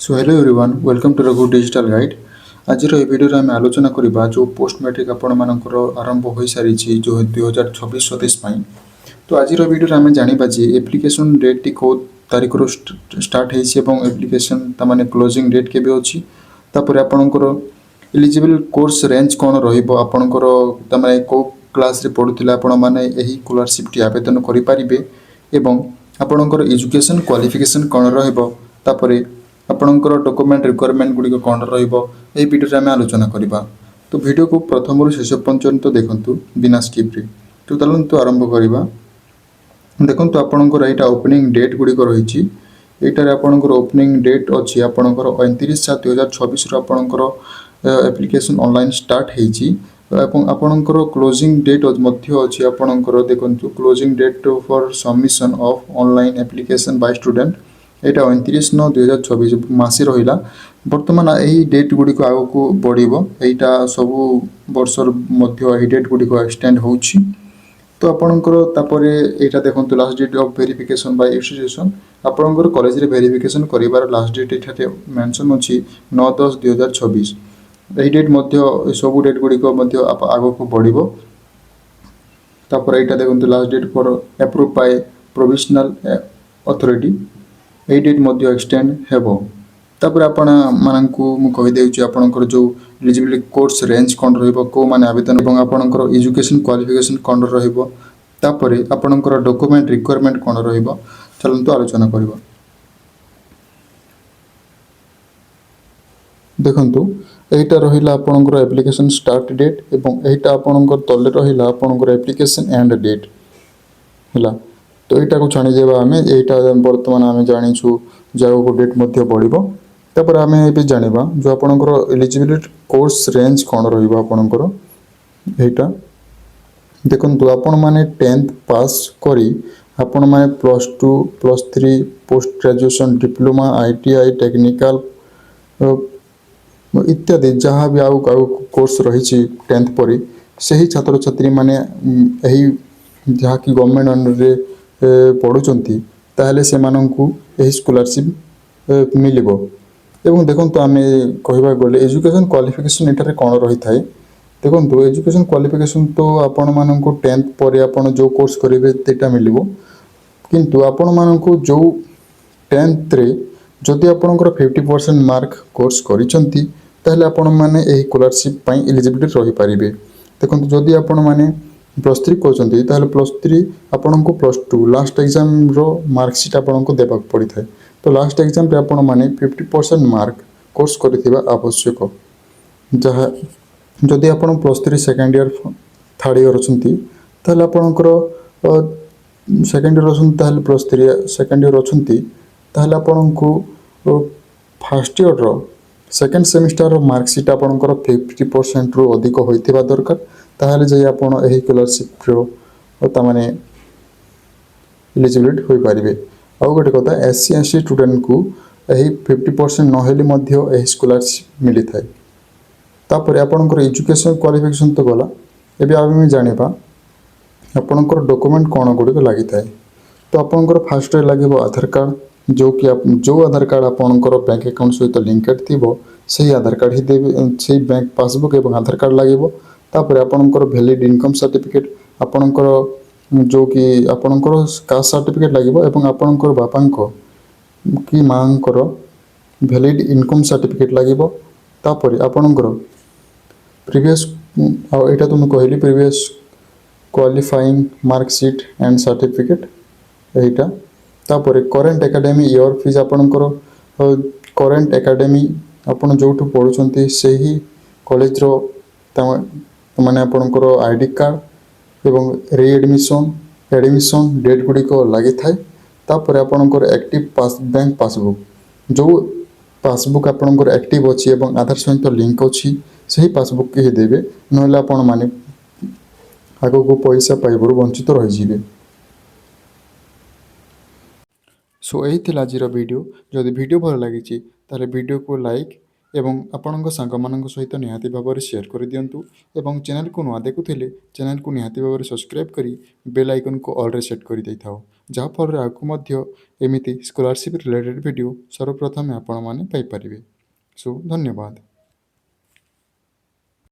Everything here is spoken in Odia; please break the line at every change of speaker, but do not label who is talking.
So hello everyone, welcome to Raghu Digital Guide. ଆଜିର ଏହି ଭିଡ଼ିଓରେ ଆମେ ଆଲୋଚନା କରିବା ଯେଉଁ ପୋଷ୍ଟ ମ୍ୟାଟ୍ରିକ୍ ଆପଣମାନଙ୍କର ଆରମ୍ଭ ହୋଇସାରିଛି ଯେଉଁ 2026-27 ପାଇଁ। ତ ଆଜିର ଭିଡ଼ିଓରେ ଆମେ ଜାଣିବା ଯେ ଆପ୍ଲିକେସନ୍ ଡେଟ୍ଟି କେଉଁ ତାରିଖରୁ ଷ୍ଟାର୍ଟ ହେଇଛି ଏବଂ ଆପ୍ଲିକେସନ୍ ତାମାନେ କ୍ଲୋଜିଂ ଡେଟ୍ କେବେ ଅଛି। ତାପରେ ଆପଣଙ୍କର ଏଲିଜିବଲ୍ କୋର୍ସ ରେଞ୍ଜ କ'ଣ ରହିବ, ଆପଣଙ୍କର ତାମାନେ କେଉଁ କ୍ଲାସ୍ରେ ପଢ଼ୁଥିଲେ ଆପଣମାନେ ଏହି ସ୍କଲାରସିପ୍ଟି ଆବେଦନ କରିପାରିବେ ଏବଂ ଆପଣଙ୍କର ଏଜୁକେସନ୍ କ୍ୱାଲିଫିକେସନ୍ କ'ଣ ରହିବ। ତାପରେ ଆପଣଙ୍କର ଡକୁମେଣ୍ଟ ରିକ୍ୱାରମେଣ୍ଟ ଗୁଡ଼ିକ କ'ଣ ରହିବ ଏହି ଭିଡ଼ିଓରେ ଆମେ ଆଲୋଚନା କରିବା। ତ ଭିଡ଼ିଓକୁ ପ୍ରଥମରୁ ଶେଷ ପର୍ଯ୍ୟନ୍ତ ଦେଖନ୍ତୁ ବିନା ସ୍କିପ୍ରେ। ତ ଚାଲନ୍ତୁ ଆରମ୍ଭ କରିବା। ଦେଖନ୍ତୁ ଆପଣଙ୍କର ଏଇଟା ଓପନିଂ ଡେଟ୍ ଗୁଡ଼ିକ ରହିଛି। ଏଇଟାରେ ଆପଣଙ୍କର ଓପନିଂ ଡେଟ୍ ଅଛି ଆପଣଙ୍କର 29/7/2026ରୁ ଆପଣଙ୍କର ଆପ୍ଲିକେସନ୍ ଅନଲାଇନ୍ ଷ୍ଟାର୍ଟ ହେଇଛି ଏବଂ ଆପଣଙ୍କର କ୍ଲୋଜିଂ ଡେଟ୍ ମଧ୍ୟ ଅଛି ଆପଣଙ୍କର। ଦେଖନ୍ତୁ closing date for submission of online application Bai student ଏଇଟା 29/9/2026 ମାସେ ରହିଲା। ବର୍ତ୍ତମାନ ଏହି ଡେଟ୍ ଗୁଡ଼ିକ ଆଗକୁ ବଢ଼ିବ, ଏଇଟା ସବୁ ବର୍ଷର ମଧ୍ୟ ଏହି ଡେଟ୍ ଗୁଡ଼ିକ ଏକ୍ସଟେଣ୍ଡ ହେଉଛି। ତ ଆପଣଙ୍କର ତାପରେ ଏଇଟା ଦେଖନ୍ତୁ last date of verification Bai institution ଆପଣଙ୍କର କଲେଜରେ ଭେରିଫିକେସନ୍ କରିବାର ଲାଷ୍ଟ ଡେଟ୍ ଏଠାରେ ମେନସନ୍ ଅଛି 9/10/2026। ଏହି ଡେଟ୍ ମଧ୍ୟ ସବୁ ଡେଟ୍ ଗୁଡ଼ିକ ମଧ୍ୟ ଆଗକୁ ବଢ଼ିବ। ତାପରେ ଏଇଟା ଦେଖନ୍ତୁ last date for approve Bai provisional authority ଏହି ଡେଟ୍ ମଧ୍ୟ ଏକ୍ସଟେଣ୍ଡ ହେବ। ତାପରେ ଆପଣମାନଙ୍କୁ ମୁଁ କହିଦେଉଛି ଆପଣଙ୍କର ଯେଉଁ ଏଲିଜିବିଲିଟି କୋର୍ସ ରେଞ୍ଜ କ'ଣ ରହିବ, କେଉଁମାନେ ଆବେଦନ ଏବଂ ଆପଣଙ୍କର ଏଜୁକେସନ୍ କ୍ୱାଲିଫିକେସନ୍ କ'ଣ ରହିବ। ତାପରେ ଆପଣଙ୍କର ଡକୁମେଣ୍ଟ ରିକ୍ୱାରମେଣ୍ଟ କ'ଣ ରହିବ, ଚାଲନ୍ତୁ ଆଲୋଚନା କରିବା। ଦେଖନ୍ତୁ ଏଇଟା ରହିଲା ଆପଣଙ୍କର ଆପ୍ଲିକେସନ୍ ଷ୍ଟାର୍ଟ ଡେଟ୍ ଏବଂ ଏଇଟା ଆପଣଙ୍କର ତଳେ ରହିଲା ଆପଣଙ୍କର ଆପ୍ଲିକେସନ୍ ଏଣ୍ଡ ଡେଟ୍ ହେଲା। ତ ଏଇଟାକୁ ଛାଣିଦେବା ଆମେ। ଏଇଟା ବର୍ତ୍ତମାନ ଆମେ ଜାଣିଛୁ ଯେ ଆଗକୁ ଡେଟ୍ ମଧ୍ୟ ବଢ଼ିବ। ତାପରେ ଆମେ ଏବେ ଜାଣିବା ଯେଉଁ ଆପଣଙ୍କର ଏଲିଜିବିଲିଟି କୋର୍ସ ରେଞ୍ଜ କ'ଣ ରହିବ ଆପଣଙ୍କର। ଏଇଟା ଦେଖନ୍ତୁ ଆପଣମାନେ 10th ପାସ୍ କରି ଆପଣମାନେ +2 +3 post graduation diploma ITI technical ଇତ୍ୟାଦି ଯାହା ବି ଆଉ କୋର୍ସ ରହିଛି 10th ପରେ ସେହି ଛାତ୍ରଛାତ୍ରୀମାନେ ଏହି ଯାହାକି ଗଭର୍ଣ୍ଣମେଣ୍ଟ ଅଣ୍ଡରରେ ପଢ଼ୁଛନ୍ତି ତାହେଲେ ସେମାନଙ୍କୁ ଏହି ସ୍କଲାରସିପ୍ ମିଳିବ। ଏବଂ ଦେଖନ୍ତୁ ଆମେ କହିବାକୁ ଗଲେ ଏଜୁକେସନ୍ କ୍ୱାଲିଫିକେସନ୍ ଏଠାରେ କ'ଣ ରହିଥାଏ। ଦେଖନ୍ତୁ ଏଜୁକେସନ୍ କ୍ୱାଲିଫିକେସନ୍ ତ ଆପଣମାନଙ୍କୁ 10th ପରେ ଆପଣ ଯେଉଁ କୋର୍ସ କରିବେ ସେଇଟା ମିଳିବ, କିନ୍ତୁ ଆପଣମାନଙ୍କୁ ଯେଉଁ 10thରେ ଯଦି ଆପଣଙ୍କର 50% ମାର୍କ କୋର୍ସ କରିଛନ୍ତି ତାହେଲେ ଆପଣମାନେ ଏହି ସ୍କଲାରସିପ୍ ପାଇଁ ଏଲିଜିବିଲିଟି ରହିପାରିବେ। ଦେଖନ୍ତୁ ଯଦି ଆପଣମାନେ +3 କରୁଛନ୍ତି ତାହେଲେ +3 ଆପଣଙ୍କୁ +2 ଲାଷ୍ଟ ଏକ୍ଜାମ୍ର ମାର୍କସିଟ୍ ଆପଣଙ୍କୁ ଦେବାକୁ ପଡ଼ିଥାଏ। ତ ଲାଷ୍ଟ ଏକ୍ଜାମ୍ରେ ଆପଣମାନେ 50% ମାର୍କ କୋର୍ସ କରିଥିବା ଆବଶ୍ୟକ। ଯାହା ଯଦି ଆପଣ +3 ସେକେଣ୍ଡ ଇୟର୍ ଥାର୍ଡ଼ ଇୟର୍ ଅଛନ୍ତି ତାହେଲେ ଆପଣଙ୍କର ସେକେଣ୍ଡ ଇୟର୍ ଅଛନ୍ତି ତାହେଲେ +3 ସେକେଣ୍ଡ ଇୟର୍ ଅଛନ୍ତି ତାହେଲେ ଆପଣଙ୍କୁ ଫାର୍ଷ୍ଟ ଇୟର୍ର ସେକେଣ୍ଡ ସେମିଷ୍ଟାରର ମାର୍କସିଟ୍ ଆପଣଙ୍କର 50%ରୁ ଅଧିକ ହୋଇଥିବା ଦରକାର। ତାହେଲେ ଯାଇ ଆପଣ ଏହି ସ୍କଲାରସିପ୍ର ତାମାନେ ଏଲିଜିବିଲିଟି ହୋଇପାରିବେ। ଆଉ ଗୋଟେ କଥା SC ST ଷ୍ଟୁଡେଣ୍ଟକୁ ଏହି 50% ନହେଲେ ମଧ୍ୟ ଏହି ସ୍କଲାରସିପ୍ ମିଳିଥାଏ। ତାପରେ ଆପଣଙ୍କର ଏଜୁକେସନ୍ କ୍ୱାଲିଫିକେସନ୍ ତ ଗଲା। ଏବେ ଆମେ ଜାଣିବା ଆପଣଙ୍କର ଡକୁମେଣ୍ଟ କ'ଣ ଗୁଡ଼ିକ ଲାଗିଥାଏ। ତ ଆପଣଙ୍କର ଫାର୍ଷ୍ଟରେ ଲାଗିବ ଆଧାର କାର୍ଡ଼, ଯେଉଁ ଆଧାର କାର୍ଡ଼ ଆପଣଙ୍କର ବ୍ୟାଙ୍କ ଆକାଉଣ୍ଟ ସହିତ ଲିଙ୍କଡ୍ ଥିବ ସେହି ଆଧାର କାର୍ଡ଼ ହିଁ ଦେବେ, ସେହି ବ୍ୟାଙ୍କ ପାସବୁକ୍ ଏବଂ ଆଧାର କାର୍ଡ଼ ଲାଗିବ। ତାପରେ ଆପଣଙ୍କର ଭ୍ୟାଲିଡ୍ ଇନକମ୍ ସାର୍ଟିଫିକେଟ୍, ଆପଣଙ୍କର ଯେଉଁକି ଆପଣଙ୍କର କାଷ୍ଟ ସାର୍ଟିଫିକେଟ୍ ଲାଗିବ ଏବଂ ଆପଣଙ୍କର ବାପାଙ୍କ କି ମାଆଙ୍କର ଭ୍ୟାଲିଡ୍ ଇନକମ୍ ସାର୍ଟିଫିକେଟ୍ ଲାଗିବ। ତାପରେ ଆପଣଙ୍କର ପ୍ରିଭିୟସ୍ ଆଉ ଏଇଟା ତ ମୁଁ କହିଲି previous qualifying marksheet and certificate ଏଇଟା। ତାପରେ କରେଣ୍ଟ ଏକାଡେମୀ ଇୟର୍ ଫିଜ୍ ଆପଣଙ୍କର କରେଣ୍ଟ ଏକାଡେମୀ ଆପଣ ଯେଉଁଠୁ ପଢ଼ୁଛନ୍ତି ସେହି କଲେଜର ମାନେ ଆପଣଙ୍କର ID କାର୍ଡ଼ ଏବଂ ଆଡ଼ମିସନ୍ ଡେଟ୍ ଗୁଡ଼ିକ ଲାଗିଥାଏ। ତାପରେ ଆପଣଙ୍କର ଆକ୍ଟିଭ୍ ବ୍ୟାଙ୍କ ପାସବୁକ୍, ଯେଉଁ ପାସବୁକ୍ ଆପଣଙ୍କର ଆକ୍ଟିଭ୍ ଅଛି ଏବଂ ଆଧାର ସହିତ ଲିଙ୍କ ଅଛି ସେହି ପାସବୁକ୍ ହିଁ ଦେବେ, ନହେଲେ ଆପଣମାନେ ଆଗକୁ ପଇସା ପାଇବାରୁ ବଞ୍ଚିତ ରହିଯିବେ। ସୋ ଏହି ଥିଲା ଆଜିର ଭିଡ଼ିଓ। ଯଦି ଭିଡ଼ିଓ ଭଲ ଲାଗିଛି ତାହେଲେ ଭିଡ଼ିଓକୁ ଲାଇକ୍ ଏବଂ ଆପଣଙ୍କ ସାଙ୍ଗମାନଙ୍କ ସହିତ ନିହାତି ଭାବରେ ସେୟାର କରିଦିଅନ୍ତୁ ଏବଂ ଚ୍ୟାନେଲକୁ ନୂଆ ଦେଖୁଥିଲେ ଚ୍ୟାନେଲକୁ ନିହାତି ଭାବରେ ସବସ୍କ୍ରାଇବ୍ କରି ବେଲ୍ ଆଇକନ୍କୁ ଅଲ୍ରେ ସେଟ୍ କରିଦେଇଥାଉ, ଯାହାଫଳରେ ଆଗକୁ ମଧ୍ୟ ଏମିତି ସ୍କଲାରସିପ୍ ରିଲେଟେଡ୍ ଭିଡ଼ିଓ ସର୍ବପ୍ରଥମେ ଆପଣମାନେ ପାଇପାରିବେ। ସୋ ଧନ୍ୟବାଦ।